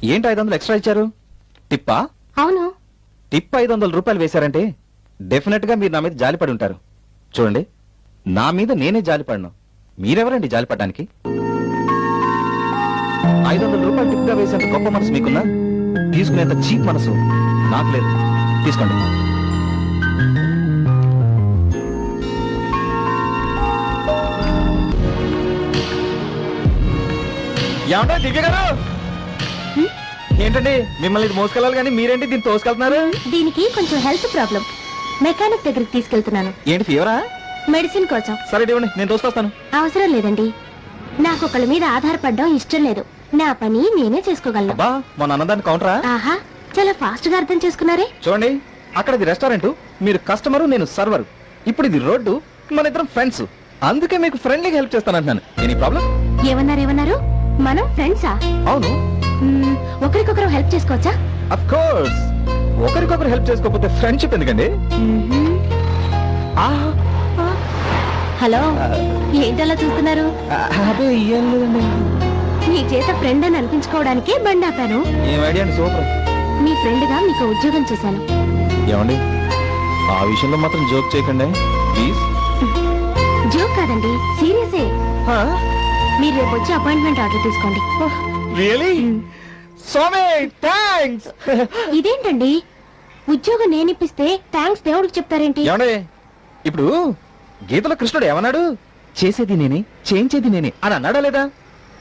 ఏంటి 500 ఎక్స్ట్రా ఇచ్చారు? టిప్పా? అవును. టిప్ 500 రూపాయలు వేశారంటే డెఫినెట్ గా మీరు నా మీద జాలిపడి ఉంటారు. చూడండి, నా మీద నేనే జాలిపడను, మీరెవరండి జాలిపడడానికి? 500 రూపాయలు టిప్ గా వేసేంత గొప్ప మనసు మీకున్నా, తీసుకునేంత చీప్ మనసు నాకు లేదు. తీసుకోండి. ఏమంటే దివ్య గారు, ఏంటండి మిమ్మల్ని ఇది మోసుకెళ్ళాలి కానీ మీరేంటి దీన్ని తోసుకెళ్తున్నారు? దీనికి కొంచెం హెల్త్ ప్రాబ్లం, మెకానిక్ దగ్గరికి తీసుకెళ్తున్నాను. ఏంటి ఫీవరా? మెడిసిన్ కోసం. సరే ఇవ్వండి, నేను తోసుకొస్తాను. అవసరం లేదండి, నాకు ఒకళ్ళ మీద ఆధారపడడం ఇష్టం లేదు. నా పని నేనే చేసుకోగలను. అబ్బా, మొన్న అన్నదాన్ని కౌంటరా? ఆహా, చాలా ఫాస్ట్ గా అర్థం చేసుకున్నారే. చూడండి, అక్కడ ఇది రెస్టారెంట్, మీరు కస్టమరు, నేను సర్వర్. ఇప్పుడు ఇది రోడ్డు, మన ఇద్దరం ఫ్రెండ్స్. అందుకే మీకు ఫ్రెండ్లీగా హెల్ప్ చేస్తానంటున్నాను. Any problem? ఏమన్నారు? మనం ఫ్రెండ్సా? అవును. ఒకరికొకరు హెల్ప్ చేసుకోవచ్చా? Of course. ఒకరికొకరు హెల్ప్ చేసుకోకపోతే ఫ్రెండ్షిప్ ఎందుకండి? హలో, ఏంటలా చూస్తున్నారు? అదే ఏం లేదండి. మీ చేత ఫ్రెండ్ అని అనిపించుకోవడానికే బండి ఆపాను. ఏం ఐడియా అండి, సూపర్. మీ ఫ్రెండ్ గా మీకు ఉద్యోగం చేశాను. ఏమండి, ఆ విషయంలో మాత్రం జోక్ చేయకండి ప్లీజ్. జోక్ కాదండి, సీరియసే. మీరు రేపు వచ్చి అపాయింట్మెంట్ ఆర్డర్ తీసుకోండి. రియలీ? స్వామి థాంక్స్. ఇదేంటండి, ఉద్యోగం నేనిప్పిస్తే థాంక్స్ దేవుడికి చెప్తారేంటి? ఏమండి, ఇప్పుడు గీతలో కృష్ణుడు ఏమన్నాడు? చేసేది నేనే, చేయించేది నేనే అని అన్నాడా లేదా?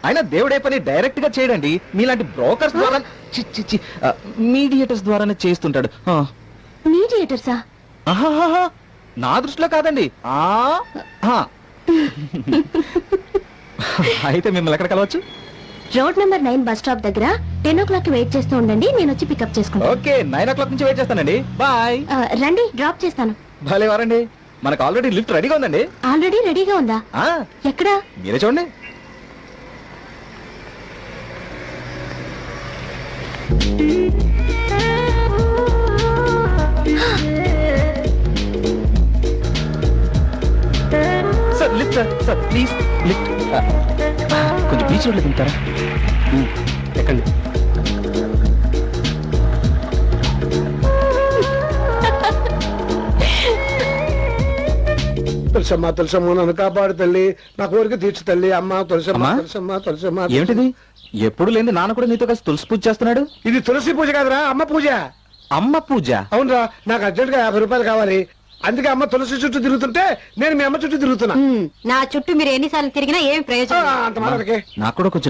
ఆయన దేవుడే పని డైరెక్ట్ గా చేయడండి, మీలాంటి బ్రోకర్స్ ద్వారా, మీడియేటర్స్ ద్వారానే చేస్తుంటాడు. మీడియేటర్సా? నా దృష్టిలో కాదండి. అయితే మిమ్మల్ని ఎక్కడ కలవచ్చు? రోడ్ నెంబర్ 9 బస్ స్టాప్ దగ్గర 10 o'clock కి వెయిట్ చేస్తూ ఉండండి, నేను వచ్చి పికప్ చేసుకుంటాను. ఓకే, 9 o'clock నుంచి వెయిట్ చేస్తానండి. బాయ్. రండి, డ్రాప్ చేస్తాను. భలే వారండి, మనకు ఆల్రెడీ లిఫ్ట్ రెడీగా ఉందండి. ఆల్రెడీ రెడీగా ఉందా? ఎక్కడా? మీరే చూడండి. Sir lift, sir please lift. కొంచెం బీచ్ రోడ్లో దిగుతారా? ఎక్కండి. తులసమ్మ నన్ను కాపాడు తల్లి, నా కోరిక తీర్చు తల్లి. అమ్మ తులసమ్మ. ఏమిటిది? ఎప్పుడు లేని నాన్న కూడా నీతో కలిసి తులసి పూజ చేస్తున్నాడు. ఇది తులసి పూజ కాదురా, అమ్మ పూజ. అమ్మ పూజ? అవునరా, నాకు అర్జెంట్ గా 50 రూపాయలు కావాలి. అందుకే అమ్మ తులసి చుట్టూ తిరుగుతుంటే నేను మీ అమ్మ చుట్టూ తిరుగుతున్నా. నా చుట్టూ మీరు ఎన్నిసార్లు తిరిగినా ఏం ప్రయోజనం? అంత మాట నాకు కూడా కొంచెం